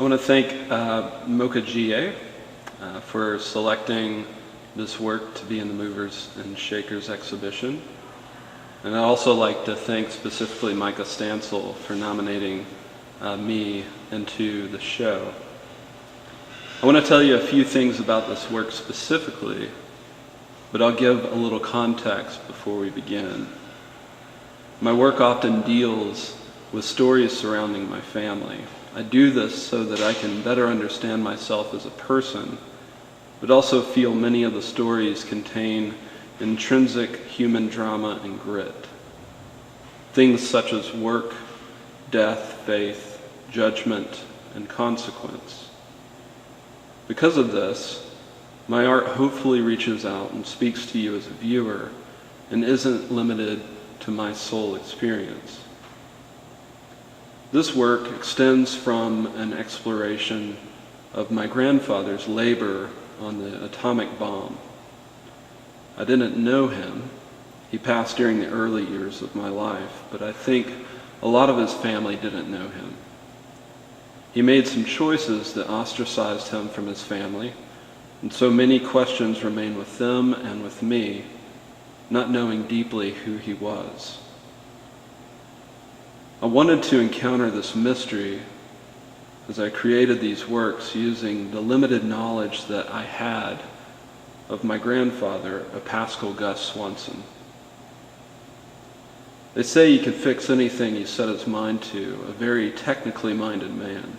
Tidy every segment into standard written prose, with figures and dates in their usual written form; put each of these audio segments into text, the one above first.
I want to thank Micah GA for selecting this work to be in the Movers and Shakers exhibition. And I'd also like to thank specifically Micah Stansell for nominating me into the show. I want to tell you a few things about this work specifically, but I'll give a little context before we begin. My work often deals with stories surrounding my family. I do this so that I can better understand myself as a person, but also feel many of the stories contain intrinsic human drama and grit. Things such as work, death, faith, judgment, and consequence. Because of this, my art hopefully reaches out and speaks to you as a viewer and isn't limited to my sole experience. This work extends from an exploration of my grandfather's labor on the atomic bomb. I didn't know him. He passed during the early years of my life, but I think a lot of his family didn't know him. He made some choices that ostracized him from his family, and so many questions remain with them and with me, not knowing deeply who he was. I wanted to encounter this mystery as I created these works using the limited knowledge that I had of my grandfather, a Pascal Gus Swanson. They say he could fix anything he set his mind to, a very technically minded man.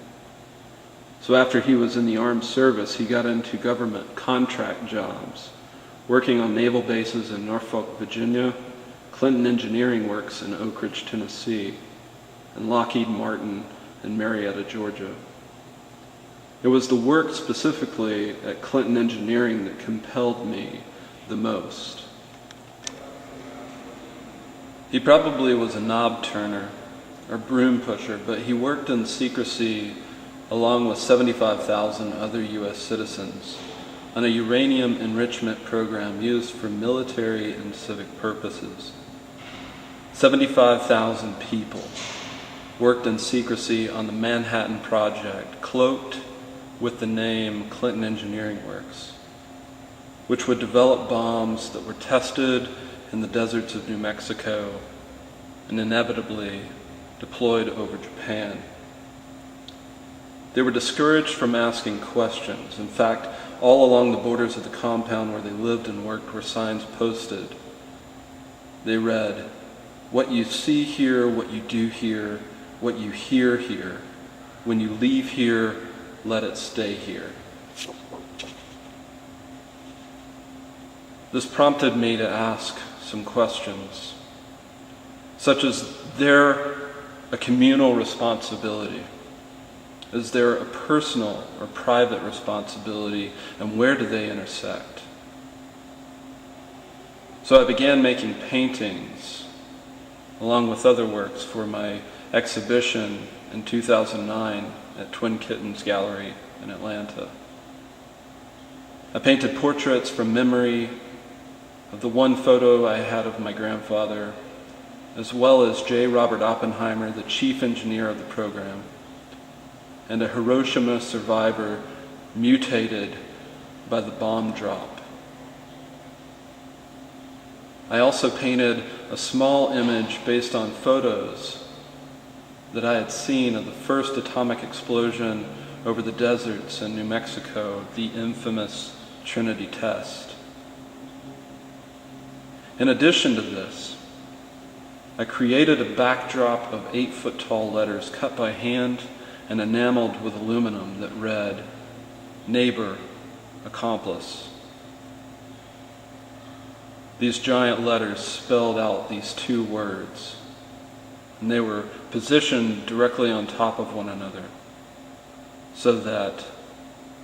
So after he was in the armed service, he got into government contract jobs, working on naval bases in Norfolk, Virginia, Clinton Engineering Works in Oak Ridge, Tennessee, and Lockheed Martin in Marietta, Georgia. It was the work specifically at Clinton Engineering that compelled me the most. He probably was a knob turner or broom pusher, but he worked in secrecy along with 75,000 other U.S. citizens on a uranium enrichment program used for military and civic purposes. 75,000 people worked in secrecy on the Manhattan Project, cloaked with the name Clinton Engineering Works, which would develop bombs that were tested in the deserts of New Mexico and inevitably deployed over Japan. They were discouraged from asking questions. In fact, all along the borders of the compound where they lived and worked were signs posted. They read, "What you see here, what you do here, what you hear here. When you leave here, let it stay here." This prompted me to ask some questions, such as, there a communal responsibility? Is there a personal or private responsibility, and where do they intersect? So I began making paintings, along with other works, for my exhibition in 2009 at Twin Kittens Gallery in Atlanta. I painted portraits from memory of the one photo I had of my grandfather, as well as J. Robert Oppenheimer, the chief engineer of the program, and a Hiroshima survivor mutated by the bomb drop. I also painted a small image based on photos that I had seen of the first atomic explosion over the deserts in New Mexico, the infamous Trinity test. In addition to this, I created a backdrop of 8-foot-tall letters cut by hand and enameled with aluminum that read, "Neighbor, accomplice." These giant letters spelled out these two words, and they were positioned directly on top of one another, so that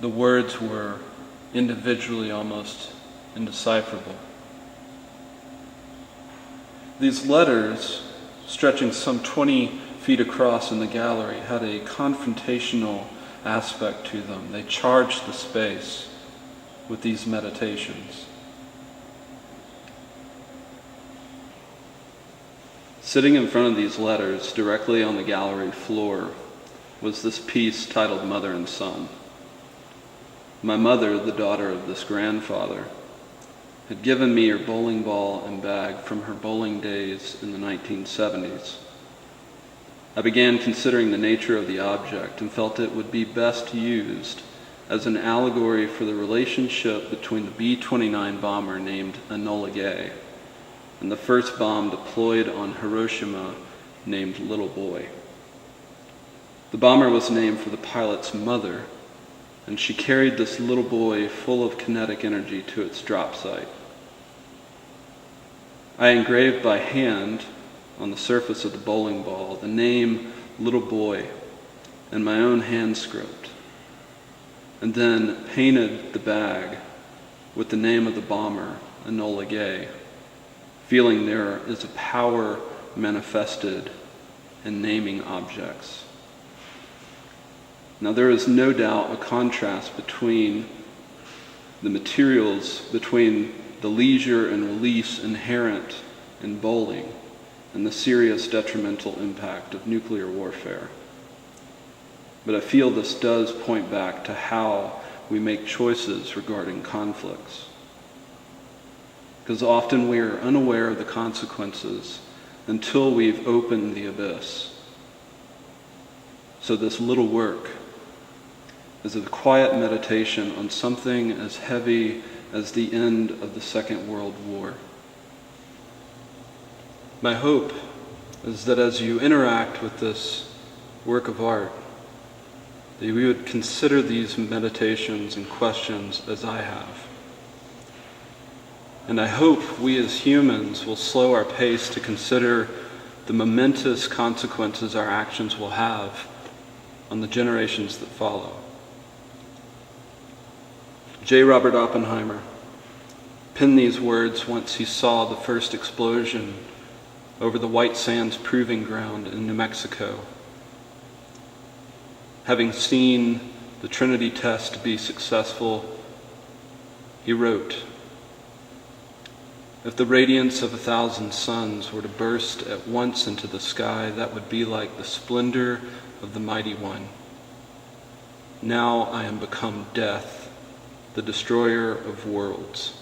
the words were individually almost indecipherable. These letters, stretching some 20 feet across in the gallery, had a confrontational aspect to them. They charged the space with these meditations. Sitting in front of these letters, directly on the gallery floor, was this piece titled Mother and Son. My mother, the daughter of this grandfather, had given me her bowling ball and bag from her bowling days in the 1970s. I began considering the nature of the object and felt it would be best used as an allegory for the relationship between the B-29 bomber named Enola Gay and the first bomb deployed on Hiroshima named Little Boy. The bomber was named for the pilot's mother, and she carried this little boy full of kinetic energy to its drop site. I engraved by hand on the surface of the bowling ball the name Little Boy in my own hand script, and then painted the bag with the name of the bomber, Enola Gay, feeling there is a power manifested in naming objects. Now there is no doubt a contrast between the materials, between the leisure and release inherent in bowling and the serious detrimental impact of nuclear warfare. But I feel this does point back to how we make choices regarding conflicts. Because often we are unaware of the consequences until we've opened the abyss. So this little work is a quiet meditation on something as heavy as the end of the Second World War. My hope is that as you interact with this work of art, that you would consider these meditations and questions as I have. And I hope we as humans will slow our pace to consider the momentous consequences our actions will have on the generations that follow. J. Robert Oppenheimer penned these words once he saw the first explosion over the White Sands Proving Ground in New Mexico. Having seen the Trinity test be successful, he wrote, "If the radiance of 1,000 suns were to burst at once into the sky, that would be like the splendor of the Mighty One. Now I am become death, the destroyer of worlds.